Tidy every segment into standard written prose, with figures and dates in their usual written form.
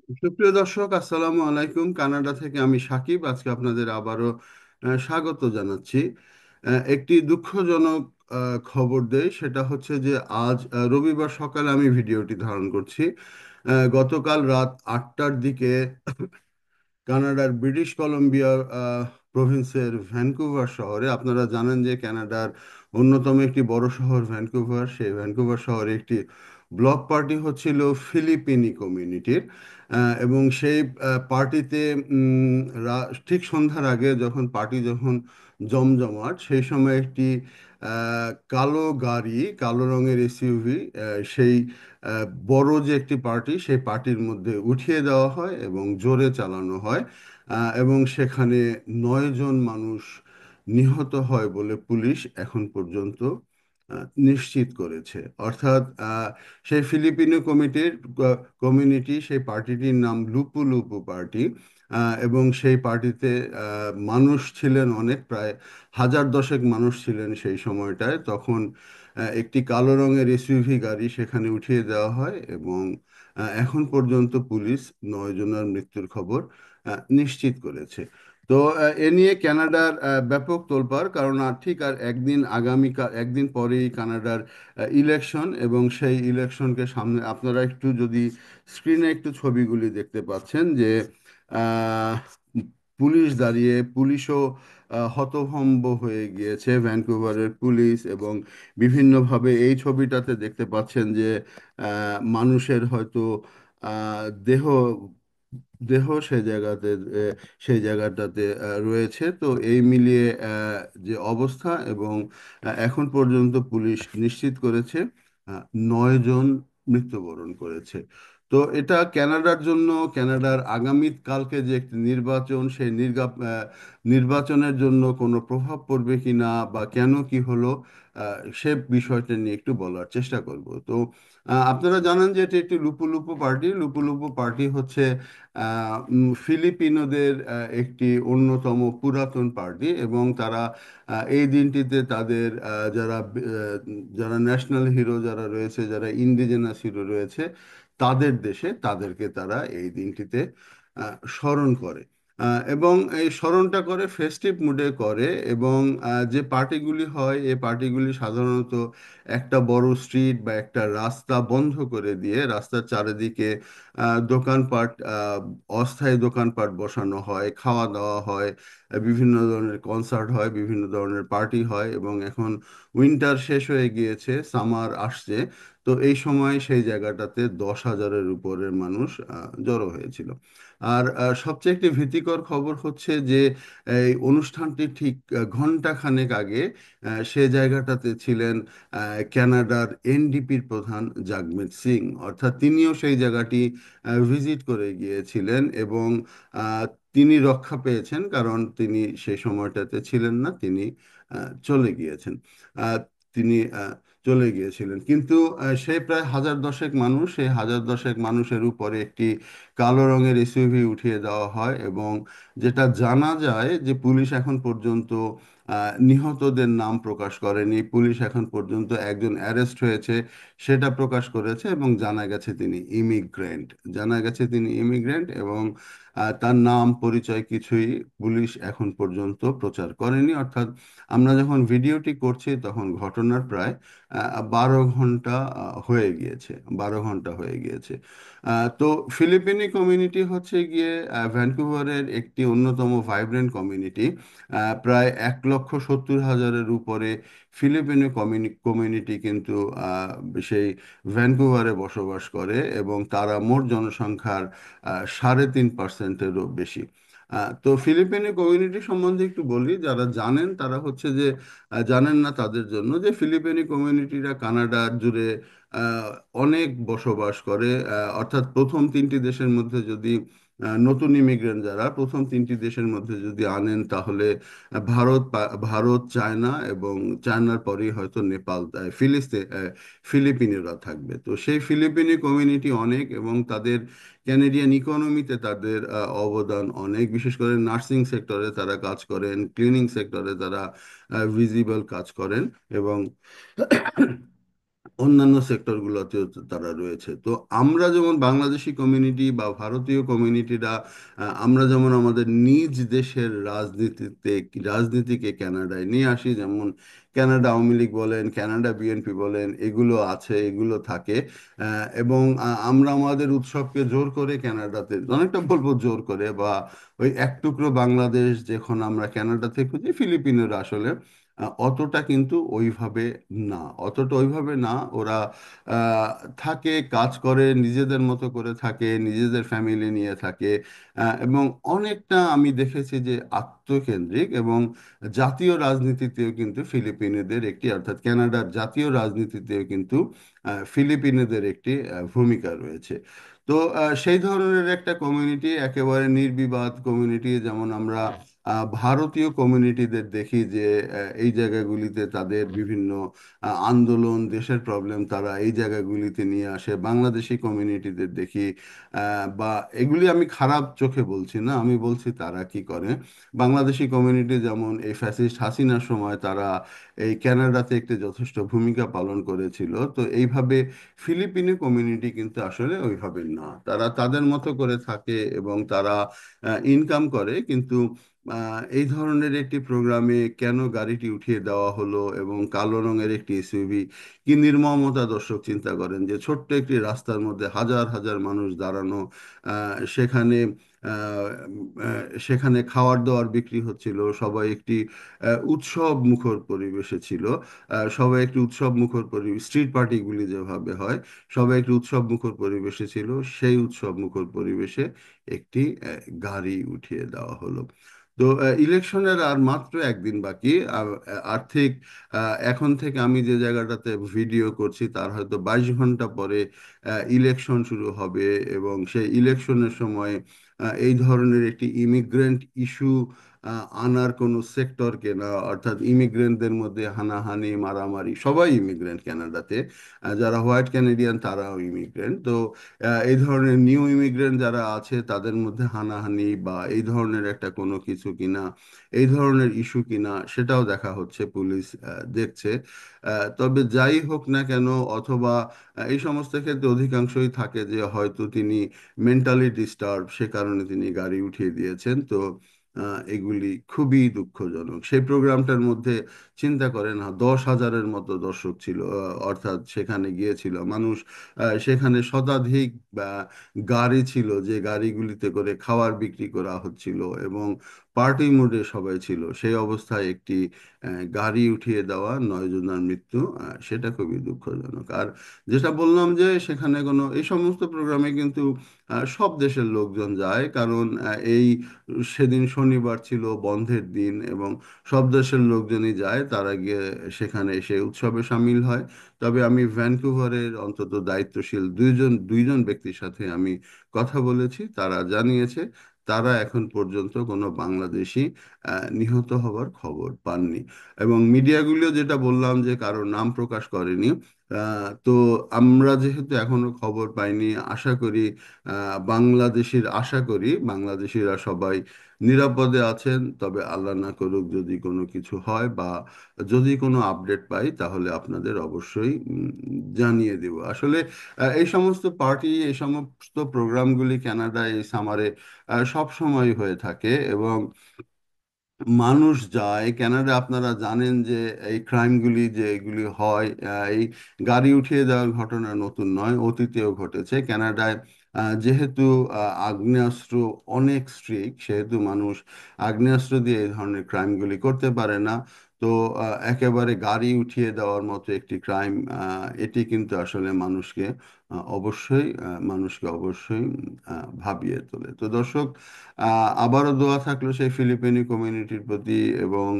সুপ্রিয় দর্শক, আসসালামু আলাইকুম। কানাডা থেকে আমি সাকিব আজকে আপনাদের আবারও স্বাগত জানাচ্ছি। একটি দুঃখজনক খবর দেই, সেটা হচ্ছে যে আজ রবিবার সকালে আমি ভিডিওটি ধারণ করছি। গতকাল রাত 8টার দিকে কানাডার ব্রিটিশ কলম্বিয়ার প্রভিন্সের ভ্যানকুভার শহরে, আপনারা জানেন যে কানাডার অন্যতম একটি বড় শহর ভ্যানকুভার, সেই ভ্যানকুভার শহরে একটি ব্লক পার্টি হচ্ছিল ফিলিপিনি কমিউনিটির। এবং সেই পার্টিতে ঠিক সন্ধ্যার আগে যখন পার্টি যখন জমজমাট, সেই সময় একটি কালো গাড়ি, কালো রঙের এসইউভি, সেই বড় যে একটি পার্টি, সেই পার্টির মধ্যে উঠিয়ে দেওয়া হয় এবং জোরে চালানো হয়। এবং সেখানে 9 জন মানুষ নিহত হয় বলে পুলিশ এখন পর্যন্ত নিশ্চিত করেছে। অর্থাৎ সেই ফিলিপিনো কমিউনিটি, সেই পার্টিটির নাম লুপু লুপু পার্টি। এবং সেই পার্টিতে মানুষ ছিলেন অনেক, প্রায় 1010 মানুষ ছিলেন সেই সময়টায়। তখন একটি কালো রঙের এসইউভি গাড়ি সেখানে উঠিয়ে দেওয়া হয় এবং এখন পর্যন্ত পুলিশ 9 জনের মৃত্যুর খবর নিশ্চিত করেছে। তো এ নিয়ে কানাডার ব্যাপক তোলপাড়, কারণ আর একদিন একদিন পরেই কানাডার ইলেকশন, এবং সেই ইলেকশনকে সামনে আপনারা একটু যদি স্ক্রিনে একটু ছবিগুলি দেখতে পাচ্ছেন যে আহ, পুলিশ দাঁড়িয়ে, পুলিশও হতভম্ব হয়ে গিয়েছে, ভ্যানকুভারের পুলিশ। এবং বিভিন্নভাবে এই ছবিটাতে দেখতে পাচ্ছেন যে মানুষের হয়তো দেহ দেহ সেই জায়গাটাতে রয়েছে। তো এই মিলিয়ে যে অবস্থা, এবং এখন পর্যন্ত পুলিশ নিশ্চিত করেছে 9 জন মৃত্যুবরণ করেছে। তো এটা কানাডার জন্য, কানাডার আগামী কালকে যে একটি নির্বাচন, সেই নির্বাচনের জন্য কোনো প্রভাব পড়বে কিনা বা কেন কি হলো, সে বিষয়টা নিয়ে একটু বলার চেষ্টা করব। তো আপনারা জানেন যে এটি একটি লুপু পার্টি। লুপু পার্টি হচ্ছে ফিলিপিনোদের একটি অন্যতম পুরাতন পার্টি, এবং তারা এই দিনটিতে তাদের যারা ন্যাশনাল হিরো যারা রয়েছে, যারা ইন্ডিজেনাস হিরো রয়েছে, তাদের দেশে তাদেরকে তারা এই দিনটিতে স্মরণ করে। এবং এই স্মরণটা করে ফেস্টিভ মুডে করে। এবং যে পার্টিগুলি হয়, এই পার্টিগুলি সাধারণত একটা বড় স্ট্রিট বা একটা রাস্তা বন্ধ করে দিয়ে রাস্তার চারিদিকে দোকানপাট, অস্থায়ী দোকানপাট বসানো হয়, খাওয়া দাওয়া হয়, বিভিন্ন ধরনের কনসার্ট হয়, বিভিন্ন ধরনের পার্টি হয়। এবং এখন উইন্টার শেষ হয়ে গিয়েছে, সামার আসছে। তো এই সময় সেই জায়গাটাতে 10,000-এর উপরের মানুষ জড়ো হয়েছিল। আর সবচেয়ে একটি ভীতিকর খবর হচ্ছে যে এই অনুষ্ঠানটি ঠিক ঘন্টা খানেক আগে সে জায়গাটাতে ছিলেন কানাডার এনডিপির প্রধান জাগমিত সিং। অর্থাৎ তিনিও সেই জায়গাটি ভিজিট করে গিয়েছিলেন, এবং আহ, তিনি রক্ষা পেয়েছেন, কারণ তিনি সেই সময়টাতে ছিলেন না, তিনি চলে গিয়েছেন। আহ, তিনি চলে গিয়েছিলেন, কিন্তু সেই প্রায় 1010 মানুষ, সেই 1010 মানুষের উপরে একটি কালো রঙের এসইউভি উঠিয়ে দেওয়া হয়। এবং যেটা জানা যায় যে পুলিশ এখন পর্যন্ত নিহতদের নাম প্রকাশ করেনি। পুলিশ এখন পর্যন্ত একজন অ্যারেস্ট হয়েছে সেটা প্রকাশ করেছে, এবং জানা গেছে তিনি ইমিগ্রেন্ট, এবং তার নাম পরিচয় কিছুই পুলিশ এখন পর্যন্ত প্রচার করেনি। অর্থাৎ আমরা যখন ভিডিওটি করছি তখন ঘটনার প্রায় 12 ঘন্টা হয়ে গিয়েছে, 12 ঘন্টা হয়ে গিয়েছে। তো ফিলিপিনি কমিউনিটি হচ্ছে গিয়ে ভ্যানকুভারের একটি অন্যতম ভাইব্রেন্ট কমিউনিটি। প্রায় 1,70,000-এর উপরে ফিলিপিনো কমিউনিটি কিন্তু সেই ভ্যানকুভারে বসবাস করে, এবং তারা মোট জনসংখ্যার 3.5%-এরও বেশি। তো ফিলিপিনো কমিউনিটি সম্বন্ধে একটু বলি। যারা জানেন তারা হচ্ছে যে জানেন না তাদের জন্য যে ফিলিপিনি কমিউনিটিরা কানাডা জুড়ে আহ, অনেক বসবাস করে। অর্থাৎ প্রথম 3টি দেশের মধ্যে যদি নতুন ইমিগ্রেন্ট যারা প্রথম 3টি দেশের মধ্যে যদি আনেন, তাহলে ভারত, চায়না, এবং চায়নার পরেই হয়তো নেপাল, ফিলিপিনিরা থাকবে। তো সেই ফিলিপিনি কমিউনিটি অনেক, এবং তাদের ক্যানাডিয়ান ইকোনমিতে তাদের অবদান অনেক। বিশেষ করে নার্সিং সেক্টরে তারা কাজ করেন, ক্লিনিং সেক্টরে তারা ভিজিবল কাজ করেন। এবং অন্যান্য সেক্টরগুলোতেও তো তারা রয়েছে। তো আমরা যেমন বাংলাদেশি কমিউনিটি বা ভারতীয় কমিউনিটিরা আমরা যেমন আমাদের নিজ দেশের রাজনীতিকে কানাডায় নিয়ে আসি, যেমন কানাডা আওয়ামী লীগ বলেন, কানাডা বিএনপি বলেন, এগুলো আছে, এগুলো থাকে। এবং আমরা আমাদের উৎসবকে জোর করে কানাডাতে, অনেকটা বলবো জোর করে, বা ওই এক টুকরো বাংলাদেশ যখন আমরা কানাডাতে খুঁজি, ফিলিপিনোরা আসলে অতটা কিন্তু ওইভাবে না, অতটা ওইভাবে না। ওরা আহ, থাকে, কাজ করে, নিজেদের মতো করে থাকে, নিজেদের ফ্যামিলি নিয়ে থাকে। এবং অনেকটা আমি দেখেছি যে আত্মকেন্দ্রিক, এবং জাতীয় রাজনীতিতেও কিন্তু ফিলিপিনোদের একটি, অর্থাৎ কানাডার জাতীয় রাজনীতিতেও কিন্তু ফিলিপিনোদের একটি ভূমিকা রয়েছে। তো সেই ধরনের একটা কমিউনিটি, একেবারে নির্বিবাদ কমিউনিটি, যেমন আমরা ভারতীয় কমিউনিটিদের দেখি যে এই জায়গাগুলিতে তাদের বিভিন্ন আন্দোলন, দেশের প্রবলেম তারা এই জায়গাগুলিতে নিয়ে আসে। বাংলাদেশি কমিউনিটিদের দেখি, বা এগুলি আমি খারাপ চোখে বলছি না, আমি বলছি তারা কি করে। বাংলাদেশি কমিউনিটি যেমন এই ফ্যাসিস্ট হাসিনার সময় তারা এই কানাডাতে একটি যথেষ্ট ভূমিকা পালন করেছিল, তো এইভাবে ফিলিপিনো কমিউনিটি কিন্তু আসলে ওইভাবে না, তারা তাদের মতো করে থাকে এবং তারা ইনকাম করে। কিন্তু এই ধরনের একটি প্রোগ্রামে কেন গাড়িটি উঠিয়ে দেওয়া হলো, এবং কালো রঙের একটি এসইউভি, কি নির্মমতা! দর্শক চিন্তা করেন যে ছোট্ট একটি রাস্তার মধ্যে হাজার হাজার মানুষ দাঁড়ানো, সেখানে সেখানে খাওয়ার দাওয়ার বিক্রি হচ্ছিল, সবাই একটি উৎসব মুখর পরিবেশে ছিল। সবাই একটি উৎসব মুখর পরিবেশ, স্ট্রিট পার্টিগুলি যেভাবে হয়, সবাই একটি উৎসব মুখর পরিবেশে ছিল। সেই উৎসব মুখর পরিবেশে একটি গাড়ি উঠিয়ে দেওয়া হলো। তো ইলেকশনের আর মাত্র একদিন বাকি। আর্থিক এখন থেকে আমি যে জায়গাটাতে ভিডিও করছি তার হয়তো 22 ঘন্টা পরে ইলেকশন শুরু হবে, এবং সেই ইলেকশনের সময় এই ধরনের একটি ইমিগ্রেন্ট ইস্যু আনার কোনো সেক্টরকে না, অর্থাৎ ইমিগ্রেন্টদের মধ্যে হানাহানি, মারামারি, সবাই ইমিগ্রেন্ট কানাডাতে, যারা হোয়াইট ক্যানাডিয়ান তারাও ইমিগ্রেন্ট। তো এই ধরনের নিউ ইমিগ্রেন্ট যারা আছে তাদের মধ্যে হানাহানি বা এই ধরনের একটা কোনো কিছু কিনা, এই ধরনের ইস্যু কিনা, সেটাও দেখা হচ্ছে, পুলিশ দেখছে। তবে যাই হোক না কেন, অথবা এই সমস্ত ক্ষেত্রে অধিকাংশই থাকে যে হয়তো তিনি মেন্টালি ডিস্টার্ব, সে কারণে তিনি গাড়ি উঠিয়ে দিয়েছেন। তো এগুলি খুবই দুঃখজনক। সেই প্রোগ্রামটার মধ্যে চিন্তা করেন, 10,000-এর মতো দর্শক ছিল, অর্থাৎ সেখানে গিয়েছিল মানুষ। সেখানে শতাধিক গাড়ি ছিল, যে গাড়িগুলিতে করে খাবার বিক্রি করা হচ্ছিল, এবং পার্টি মুডে সবাই ছিল। সেই অবস্থায় একটি গাড়ি উঠিয়ে দেওয়া, 9 জনের মৃত্যু, সেটা খুবই দুঃখজনক। আর যেটা বললাম যে সেখানে কোনো, এই সমস্ত প্রোগ্রামে কিন্তু সব দেশের লোকজন যায়, কারণ এই সেদিন শনিবার ছিল, বন্ধের দিন, এবং সব দেশের লোকজনই যায়, তারা গিয়ে সেখানে এসে উৎসবে সামিল হয়। তবে আমি ভ্যানকুভারের অন্তত দায়িত্বশীল দুইজন ব্যক্তির সাথে আমি কথা বলেছি, তারা জানিয়েছে তারা এখন পর্যন্ত কোনো বাংলাদেশি নিহত হওয়ার খবর পাননি। এবং মিডিয়াগুলিও যেটা বললাম যে কারো নাম প্রকাশ করেনি। তো আমরা যেহেতু এখনো খবর পাইনি, আশা করি আশা করি বাংলাদেশিরা সবাই নিরাপদে আছেন। তবে আল্লাহ না করুক যদি কোনো কিছু হয়, বা যদি কোনো আপডেট পাই, তাহলে আপনাদের অবশ্যই জানিয়ে দেব। আসলে এই সমস্ত পার্টি, এই সমস্ত প্রোগ্রামগুলি কানাডায় এই সামারে সব সময় হয়ে থাকে, এবং মানুষ যায় ক্যানাডা। আপনারা জানেন যে এই ক্রাইমগুলি যে এগুলি হয়, এই গাড়ি উঠিয়ে দেওয়ার ঘটনা নতুন নয়, অতীতেও ঘটেছে ক্যানাডায়। যেহেতু আগ্নেয়াস্ত্র অনেক স্ট্রিক্ট, সেহেতু মানুষ আগ্নেয়াস্ত্র দিয়ে এই ধরনের ক্রাইমগুলি করতে পারে না। তো একেবারে গাড়ি উঠিয়ে দেওয়ার মতো একটি ক্রাইম, এটি কিন্তু আসলে মানুষকে অবশ্যই ভাবিয়ে তোলে। তো দর্শক, আবারও দোয়া থাকলো সেই ফিলিপিনি কমিউনিটির প্রতি, এবং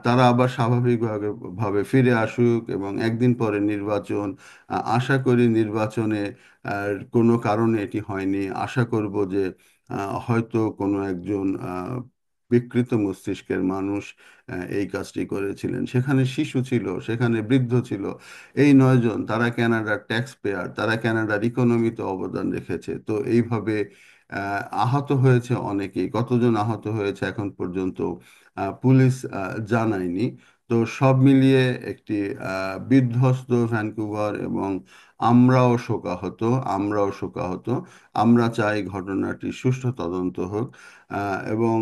তারা আবার স্বাভাবিকভাবে ভাবে ফিরে আসুক। এবং একদিন পরে নির্বাচন, আশা করি নির্বাচনে কোনো কারণে এটি হয়নি, আশা করব যে হয়তো কোনো একজন বিকৃত মস্তিষ্কের মানুষ এই কাজটি করেছিলেন। সেখানে শিশু ছিল, সেখানে বৃদ্ধ ছিল। এই 9 জন তারা ক্যানাডার ট্যাক্স পেয়ার, তারা ক্যানাডার ইকোনমিতে অবদান রেখেছে। তো এইভাবে আহত হয়েছে অনেকেই। কতজন আহত হয়েছে এখন পর্যন্ত পুলিশ জানায়নি। তো সব মিলিয়ে একটি বিধ্বস্ত ভ্যানকুভার, এবং আমরাও শোকাহত, আমরাও শোকাহত। আমরা চাই ঘটনাটি সুষ্ঠু তদন্ত হোক, এবং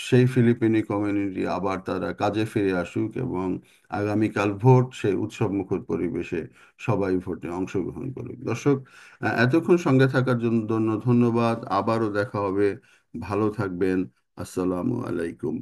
সেই ফিলিপিনি কমিউনিটি আবার তারা কাজে ফিরে আসুক, এবং আগামীকাল ভোট, সেই উৎসব মুখর পরিবেশে সবাই ভোটে অংশগ্রহণ করুক। দর্শক, এতক্ষণ সঙ্গে থাকার জন্য ধন্যবাদ। আবারও দেখা হবে। ভালো থাকবেন। আসসালামু আলাইকুম।